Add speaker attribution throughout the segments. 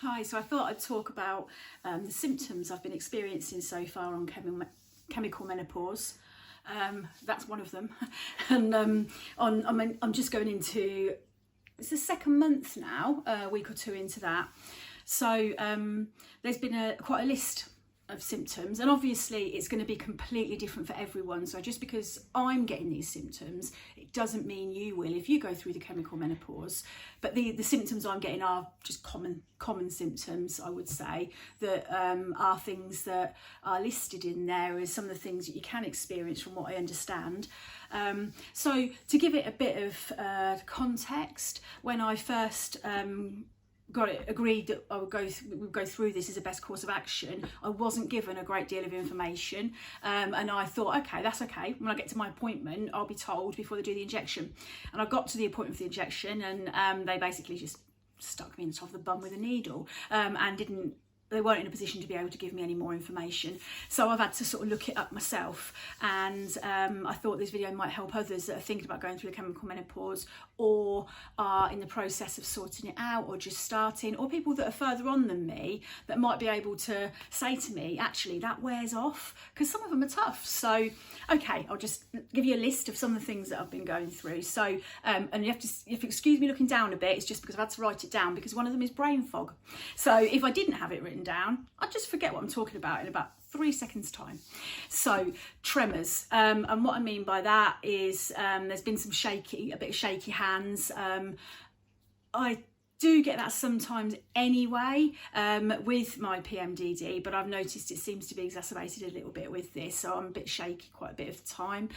Speaker 1: Hi, so I thought I'd talk about the symptoms I've been experiencing so far on chemical menopause. That's one of them. And I'm just going into, it's the second month now, a week or two into that. So there's been quite a list of symptoms, and obviously it's going to be completely different for everyone. So just because I'm getting these symptoms, it doesn't mean you will if you go through the chemical menopause. But the symptoms I'm getting are just common symptoms, I would say, that are things that are listed in there as some of the things that you can experience from what I understand. So to give it a bit of context, when I first got it agreed that I would go through this as a best course of action, I wasn't given a great deal of information, and I thought, okay, that's okay, when I get to my appointment I'll be told before they do the injection. And I got to the appointment for the injection, and they basically just stuck me in the top of the bum with a needle, and they weren't in a position to be able to give me any more information. So I've had to sort of look it up myself, and I thought this video might help others that are thinking about going through the chemical menopause, or are in the process of sorting it out, or just starting, or people that are further on than me that might be able to say to me, actually that wears off, because some of them are tough. So okay, I'll just give you a list of some of the things that I've been going through. So and you have to excuse me looking down a bit, it's just because I've had to write it down, because one of them is brain fog. So if I didn't have it written down, I'd just forget what I'm talking about in about 3 seconds time. So tremors, and what I mean by that is there's been a bit of shaky hands. I do get that sometimes anyway with my PMDD, but I've noticed it seems to be exacerbated a little bit with this, so I'm a bit shaky quite a bit of the time.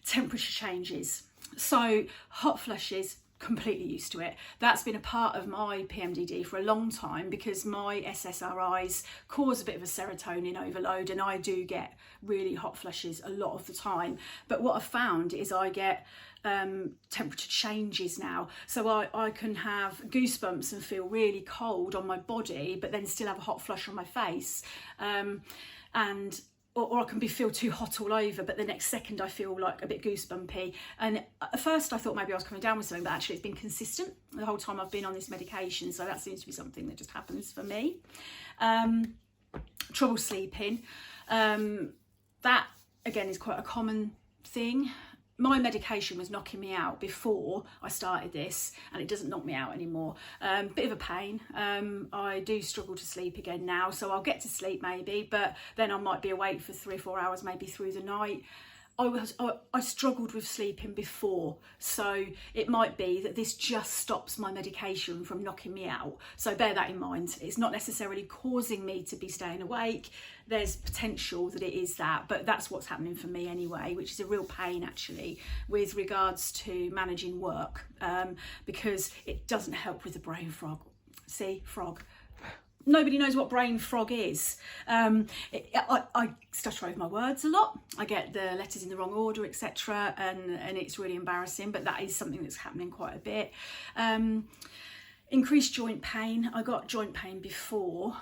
Speaker 1: Temperature changes, so hot flushes, completely used to it. That's been a part of my PMDD for a long time, because my SSRIs cause a bit of a serotonin overload, and I do get really hot flushes a lot of the time. But what I've found is I get temperature changes now, so I can have goosebumps and feel really cold on my body, but then still have a hot flush on my face, or I can feel too hot all over, but the next second I feel like a bit goosebumpy. And at first I thought maybe I was coming down with something, but actually it's been consistent the whole time I've been on this medication, so that seems to be something that just happens for me. Trouble sleeping, that again is quite a common thing. My medication was knocking me out before I started this, and it doesn't knock me out anymore. Bit of a pain. I do struggle to sleep again now, so I'll get to sleep maybe, but then I might be awake for 3 or 4 hours maybe through the night. I struggled with sleeping before, so it might be that this just stops my medication from knocking me out. So bear that in mind. It's not necessarily causing me to be staying awake. There's potential that it is that, but that's what's happening for me anyway, which is a real pain actually with regards to managing work, because it doesn't help with the brain fog. See, frog. Nobody knows what brain fog is. I stutter over my words a lot. I get the letters in the wrong order, etc., and it's really embarrassing, but that is something that's happening quite a bit. Increased joint pain. I got joint pain before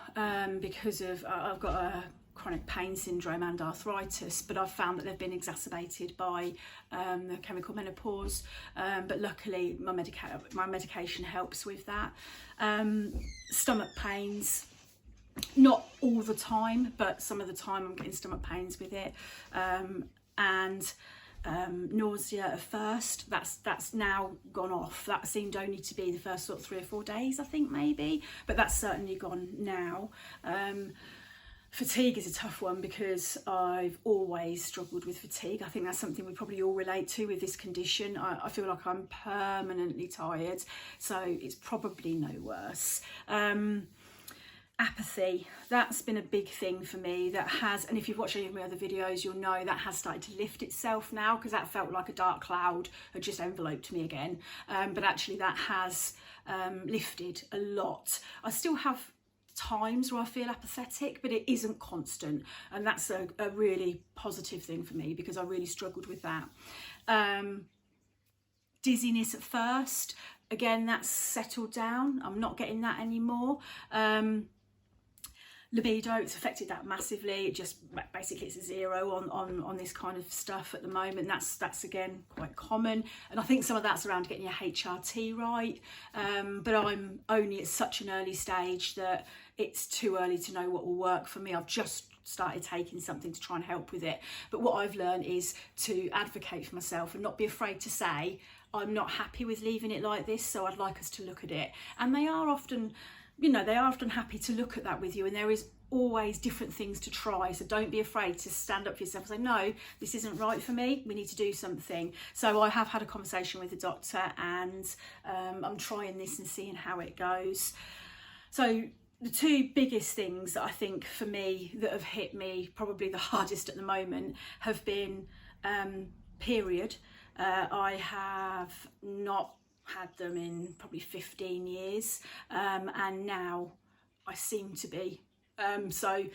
Speaker 1: because of I've got a chronic pain syndrome and arthritis, but I've found that they've been exacerbated by the chemical menopause, but luckily my medication helps with that. Stomach pains, not all the time, but some of the time I'm getting stomach pains with it, and nausea at first. That's now gone off. That seemed only to be the first sort of 3 or 4 days, I think, maybe, but that's certainly gone now. Fatigue is a tough one, because I've always struggled with fatigue. I think that's something we probably all relate to with this condition. I feel like I'm permanently tired, so it's probably no worse. Apathy, that's been a big thing for me. That has, and if you've watched any of my other videos, you'll know that has started to lift itself now, because that felt like a dark cloud had just enveloped me again. But actually that has lifted a lot. I still have times where I feel apathetic, but it isn't constant, and that's a really positive thing for me, because I really struggled with that. Dizziness at first, again, that's settled down. I'm not getting that anymore. libido, it's affected that massively. It just basically, it's a 0 on this kind of stuff at the moment. That's again quite common, and I think some of that's around getting your HRT right, but I'm only at such an early stage that it's too early to know what will work for me. I've just started taking something to try and help with it, but what I've learned is to advocate for myself and not be afraid to say I'm not happy with leaving it like this, so I'd like us to look at it. And they are often, you know, they are often happy to look at that with you, and there is always different things to try. So don't be afraid to stand up for yourself and say, no, this isn't right for me, we need to do something. So I have had a conversation with the doctor, and I'm trying this and seeing how it goes. So the two biggest things that I think for me that have hit me probably the hardest at the moment have been period. I have not had them in probably 15 years, and now I seem to be. So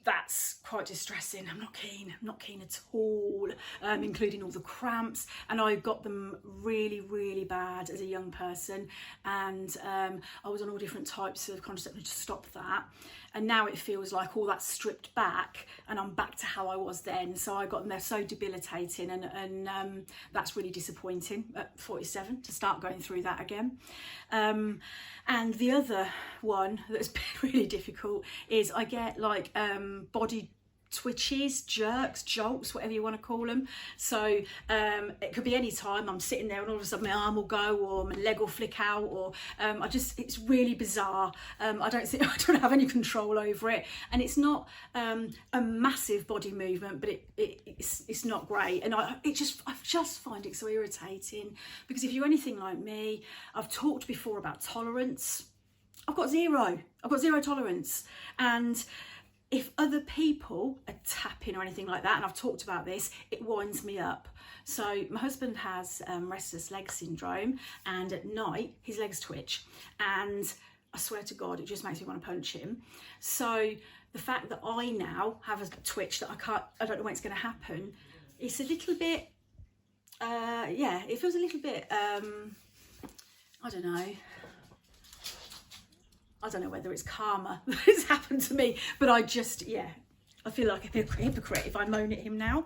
Speaker 1: that's quite distressing. I'm not keen at all, including all the cramps, and I got them really bad as a young person, and I was on all different types of contraceptives to stop that, and now it feels like all that's stripped back and I'm back to how I was then. So I got them, they're so debilitating, and that's really disappointing at 47 to start going through that again. And the other one that's been really difficult is I get like body twitches, jerks, jolts, whatever you want to call them. So it could be any time I'm sitting there and all of a sudden my arm will go or my leg will flick out, or it's really bizarre. I don't have any control over it, and it's not a massive body movement, but it's not great, and I just find it so irritating, because if you're anything like me, I've talked before about tolerance. I've got zero tolerance, and if other people are tapping or anything like that, and I've talked about this, it winds me up. So my husband has restless leg syndrome, and at night his legs twitch, and I swear to God, it just makes me want to punch him. So the fact that I now have a twitch that I don't know when it's going to happen, it's a little bit, it feels a little bit, I don't know whether it's karma that has happened to me, but I feel like a hypocrite if I moan at him now,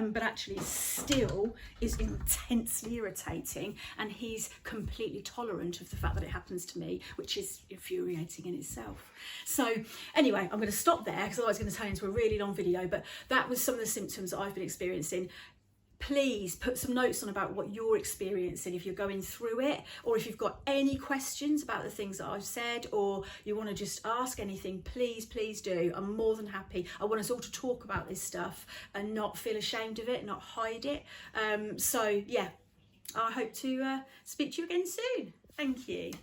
Speaker 1: but actually still is intensely irritating, and he's completely tolerant of the fact that it happens to me, which is infuriating in itself. So anyway, I'm going to stop there because otherwise it's going to turn into a really long video, but that was some of the symptoms that I've been experiencing. Please put some notes on about what you're experiencing if you're going through it, or if you've got any questions about the things that I've said, or you want to just ask anything, please do. I'm more than happy. I want us all to talk about this stuff and not feel ashamed of it, not hide it. So yeah, I hope to speak to you again soon. Thank you.